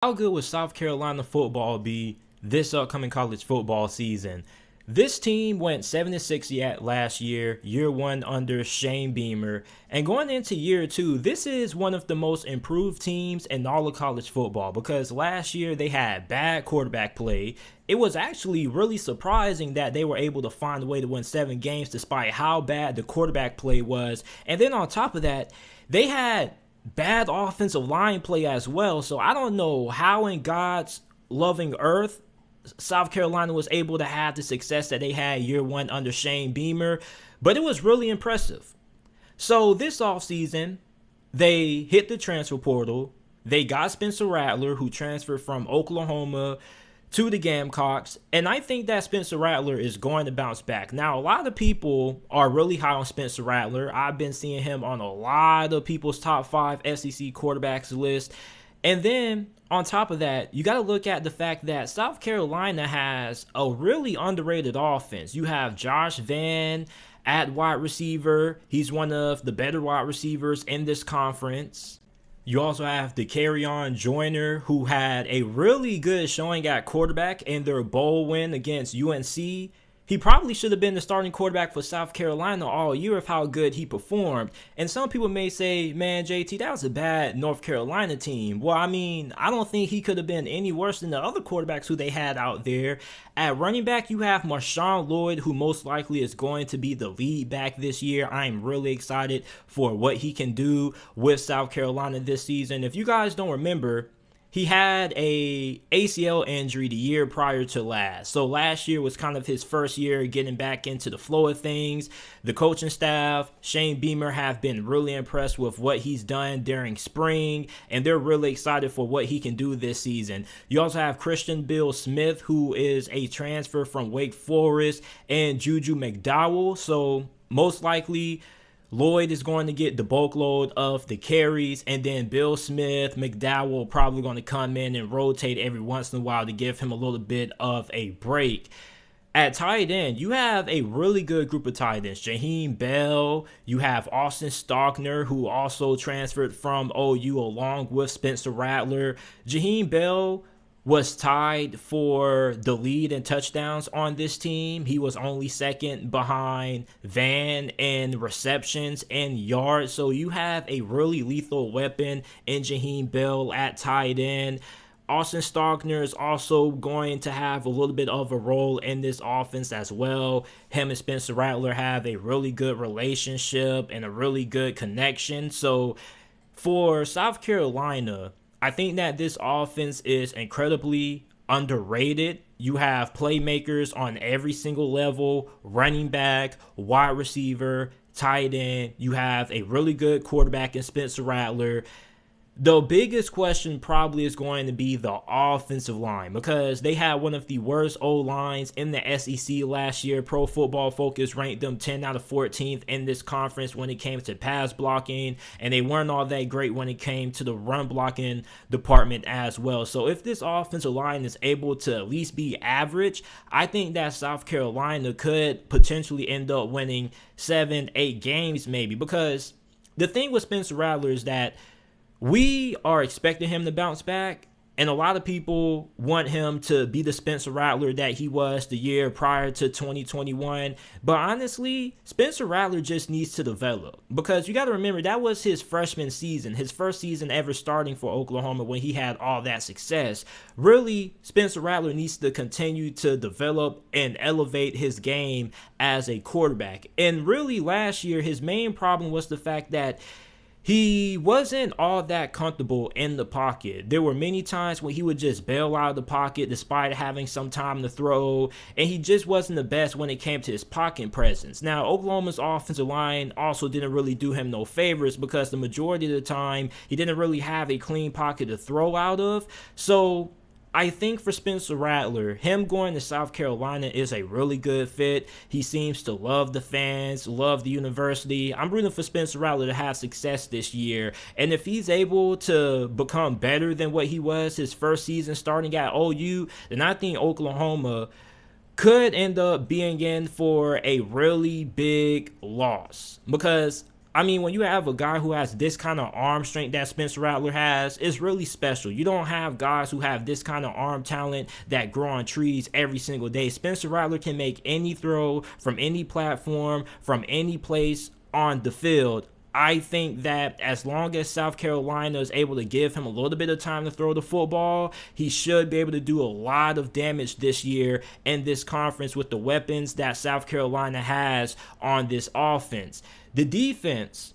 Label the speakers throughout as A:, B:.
A: How good would South Carolina football be this upcoming college football season? This team went 7-6 yet last year, year one under Shane Beamer, and going into year two, this is one of the most improved teams in all of college football because last year they had bad quarterback play. It was actually really surprising that they were able to find a way to win 7 games despite how bad the quarterback play was. And then on top of that, they had bad offensive line play as well. So I don't know how in God's loving earth South Carolina was able to have the success that they had year one under Shane Beamer, but it was really impressive. So this offseason, they hit the transfer portal. They got Spencer Rattler, who transferred from Oklahoma to the Gamecocks, and I think that Spencer Rattler is going to bounce back. Now, a lot of people are really high on Spencer Rattler. I've been seeing him on a lot of people's top 5 SEC quarterbacks list. And then on top of that, you got to look at the fact that South Carolina has a really underrated offense. You have Josh Vann at wide receiver. He's one of the better wide receivers in this conference. You also have Dakereon Joyner, who had a really good showing at quarterback in their bowl win against UNC. He probably should have been the starting quarterback for South Carolina all year of how good he performed. And some people may say, man, JT, that was a bad North Carolina team. Well, I mean, I don't think he could have been any worse than the other quarterbacks who they had out there. At running back, you have Marshawn Lloyd, who most likely is going to be the lead back this year. I'm really excited for what he can do with South Carolina this season. If you guys don't remember, he had a ACL injury the year prior to last. So last year was kind of his first year getting back into the flow of things. The coaching staff, Shane Beamer, have been really impressed with what he's done during spring, and they're really excited for what he can do this season. You also have Christian Bill Smith, who is a transfer from Wake Forest, and Juju McDowell. So most likely Lloyd is going to get the bulk load of the carries, and then Bill Smith, McDowell probably going to come in and rotate every once in a while to give him a little bit of a break. At tight end, you have a really good group of tight ends. Jaheim Bell, you have Austin Stockner, who also transferred from OU along with Spencer Rattler. Jaheim Bell was tied for the lead in touchdowns on this team. He was only second behind Van in receptions and yards. So you have a really lethal weapon in Jaheim Bell at tight end. Austin Stockner is also going to have a little bit of a role in this offense as well. Him and Spencer Rattler have a really good relationship and a really good connection. So for South Carolina, I think that this offense is incredibly underrated. You have playmakers on every single level: running back, wide receiver, tight end. You have a really good quarterback in Spencer Rattler. The biggest question probably is going to be the offensive line, because they had one of the worst O-lines in the SEC last year. Pro Football Focus ranked them 10 out of 14th in this conference when it came to pass blocking, and they weren't all that great when it came to the run blocking department as well. So if this offensive line is able to at least be average, I think that South Carolina could potentially end up winning 7-8 games maybe, because the thing with Spencer Rattler is that we are expecting him to bounce back, and a lot of people want him to be the Spencer Rattler that he was the year prior to 2021. But honestly, Spencer Rattler just needs to develop, because you got to remember that was his freshman season, his first season ever starting for Oklahoma when he had all that success. Really, Spencer Rattler needs to continue to develop and elevate his game as a quarterback. And really, last year, his main problem was the fact that he wasn't all that comfortable in the pocket. There were many times when he would just bail out of the pocket despite having some time to throw, and he just wasn't the best when it came to his pocket presence. Now, Oklahoma's offensive line also didn't really do him no favors, because the majority of the time he didn't really have a clean pocket to throw out of. So I think for Spencer Rattler, him going to South Carolina is a really good fit. He seems to love the fans, love the university. I'm rooting for Spencer Rattler to have success this year. And if he's able to become better than what he was his first season starting at OU, then I think Oklahoma could end up being in for a really big loss. Because I mean, when you have a guy who has this kind of arm strength that Spencer Rattler has, it's really special. You don't have guys who have this kind of arm talent that grow on trees every single day. Spencer Rattler can make any throw from any platform, from any place on the field. I think that as long as South Carolina is able to give him a little bit of time to throw the football, he should be able to do a lot of damage this year in this conference with the weapons that South Carolina has on this offense. The defense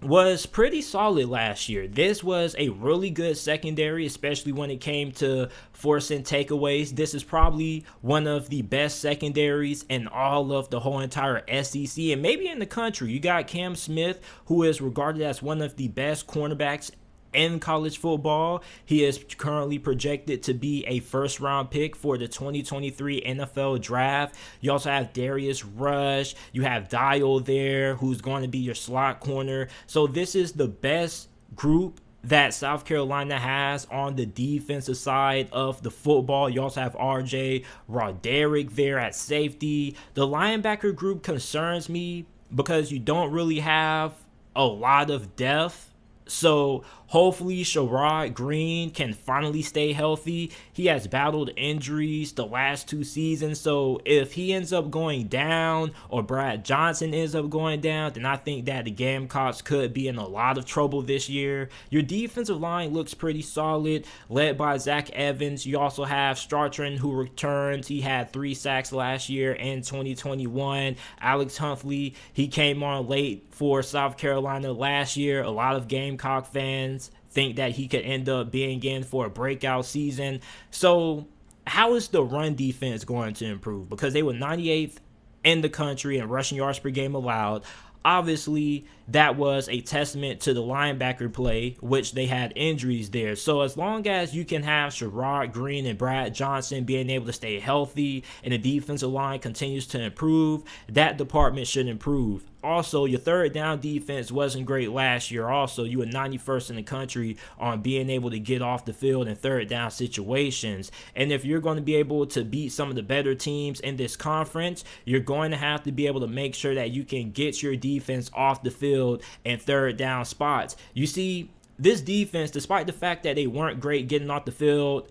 A: was pretty solid last year. This was a really good secondary, especially when it came to forcing takeaways. This is probably one of the best secondaries in all of the whole entire SEC and maybe in the country. You got Cam Smith, who is regarded as one of the best cornerbacks in college football. He is currently projected to be a first-round pick for the 2023 NFL Draft. You also have Darius Rush. You have Dial there, who's going to be your slot corner. So this is the best group that South Carolina has on the defensive side of the football. You also have RJ Roderick there at safety. The linebacker group concerns me because you don't really have a lot of depth. So hopefully Sherrod Green can finally stay healthy. He has battled injuries the last 2 seasons. So if he ends up going down or Brad Johnson ends up going down, then I think that the Gamecocks could be in a lot of trouble this year. Your defensive line looks pretty solid, led by Zach Evans. You also have Stratton, who returns. He had 3 sacks last year in 2021. Alex Huntley, he came on late for South Carolina last year. A lot of Gamecock fans think that he could end up being in for a breakout season. So how is the run defense going to improve? Because they were 98th in the country in rushing yards per game allowed. Obviously, that was a testament to the linebacker play, which they had injuries there. So as long as you can have Sherrod Green and Brad Johnson being able to stay healthy and the defensive line continues to improve, that department should improve. Also, your third down defense wasn't great last year. Also, you were 91st in the country on being able to get off the field in third down situations. And if you're going to be able to beat some of the better teams in this conference, you're going to have to be able to make sure that you can get your defense off the field in third down spots. You see, this defense, despite the fact that they weren't great getting off the field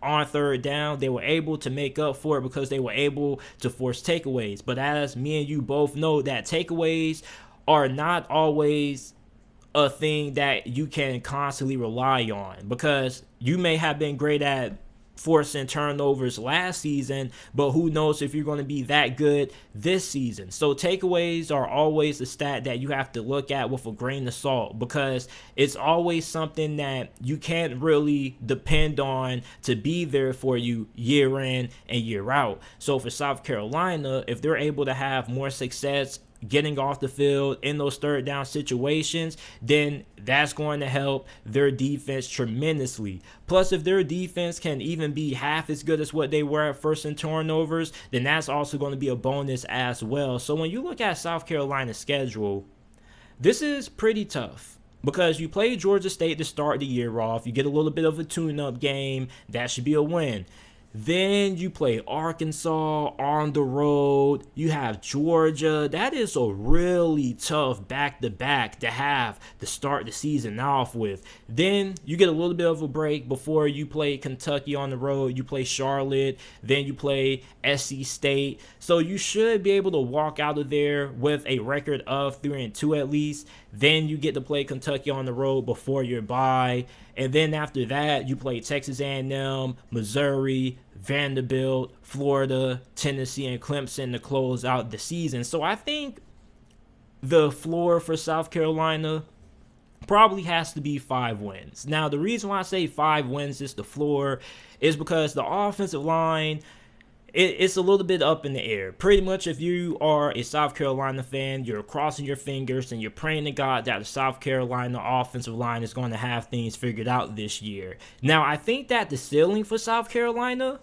A: on third down, they were able to make up for it because they were able to force takeaways. But as me and you both know, that takeaways are not always a thing that you can constantly rely on, because you may have been great at forcing turnovers last season, but who knows if you're going to be that good this season. So takeaways are always a stat that you have to look at with a grain of salt, because it's always something that you can't really depend on to be there for you year in and year out. So for South Carolina, if they're able to have more success getting off the field in those third down situations, then that's going to help their defense tremendously. Plus, if their defense can even be half as good as what they were at first in turnovers, then that's also going to be a bonus as well. So when you look at South Carolina's schedule, this is pretty tough, because you play Georgia State to start the year off. You get a little bit of a tune-up game. That should be a win. Then you play Arkansas on the road. You have Georgia. That is a really tough back-to-back to have to start the season off with. Then you get a little bit of a break before you play Kentucky on the road. You play Charlotte. Then you play SC State. So you should be able to walk out of there with a record of 3-2 at least. Then you get to play Kentucky on the road before your bye. And then after that, you play Texas A&M, Missouri, Vanderbilt, Florida, Tennessee, and Clemson to close out the season. So I think the floor for South Carolina probably has to be 5 wins. Now, the reason why I say 5 wins is the floor is because the offensive line, it's a little bit up in the air. Pretty much, if you are a South Carolina fan, you're crossing your fingers and you're praying to God that the South Carolina offensive line is going to have things figured out this year. Now, I think that the ceiling for South Carolina,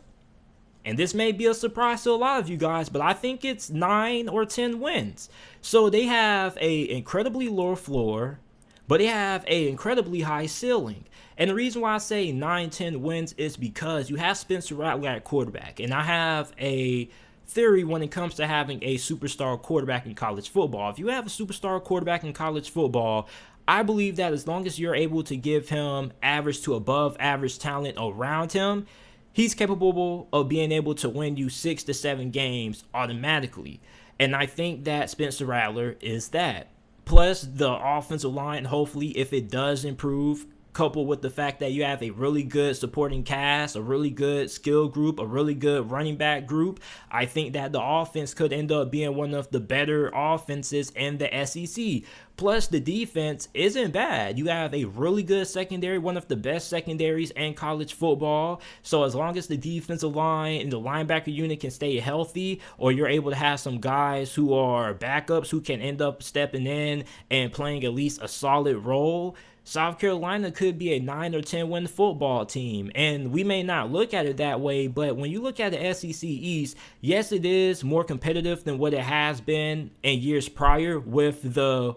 A: and this may be a surprise to a lot of you guys, but I think it's 9 or 10 wins. So they have an incredibly low floor, but they have an incredibly high ceiling. And the reason why I say 9-10 wins is because you have Spencer Rattler at quarterback. And I have a theory when it comes to having a superstar quarterback in college football. If you have a superstar quarterback in college football, I believe that as long as you're able to give him average to above average talent around him, he's capable of being able to win you 6 to 7 games automatically. And I think that Spencer Rattler is that. Plus, the offensive line, hopefully, if it does improve, coupled with the fact that you have a really good supporting cast, a really good skill group, a really good running back group, I think that the offense could end up being one of the better offenses in the SEC. Plus, the defense isn't bad. You have a really good secondary, one of the best secondaries in college football. So as long as the defensive line and the linebacker unit can stay healthy, or you're able to have some guys who are backups who can end up stepping in and playing at least a solid role, South Carolina could be a 9 or 10 win football team. And we may not look at it that way, but when you look at the SEC East, yes, it is more competitive than what it has been in years prior with the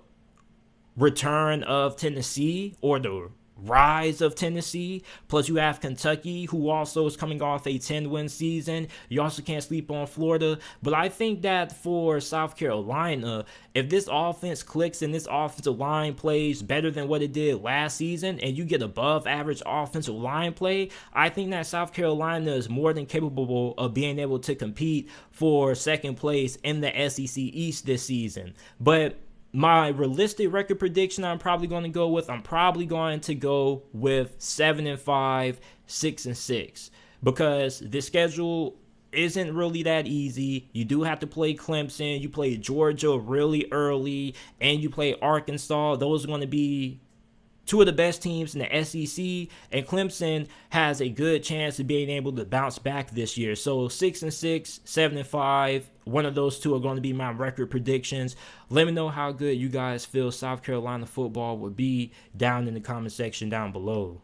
A: return of Tennessee, or the rise of Tennessee. Plus, you have Kentucky, who also is coming off a 10-win season. You also can't sleep on Florida. But I think that for South Carolina, if this offense clicks and this offensive line plays better than what it did last season, and you get above average offensive line play, I think that South Carolina is more than capable of being able to compete for second place in the SEC East this season. But my realistic record prediction I'm probably going to go with 7-5, 6-6, because the schedule isn't really that easy. You do have to play Clemson, you play Georgia really early, and you play Arkansas. Those are going to be two of the best teams in the SEC, and Clemson has a good chance of being able to bounce back this year. So 6-6, 7-5, one of those two are going to be my record predictions. Let me know how good you guys feel South Carolina football would be down in the comment section down below.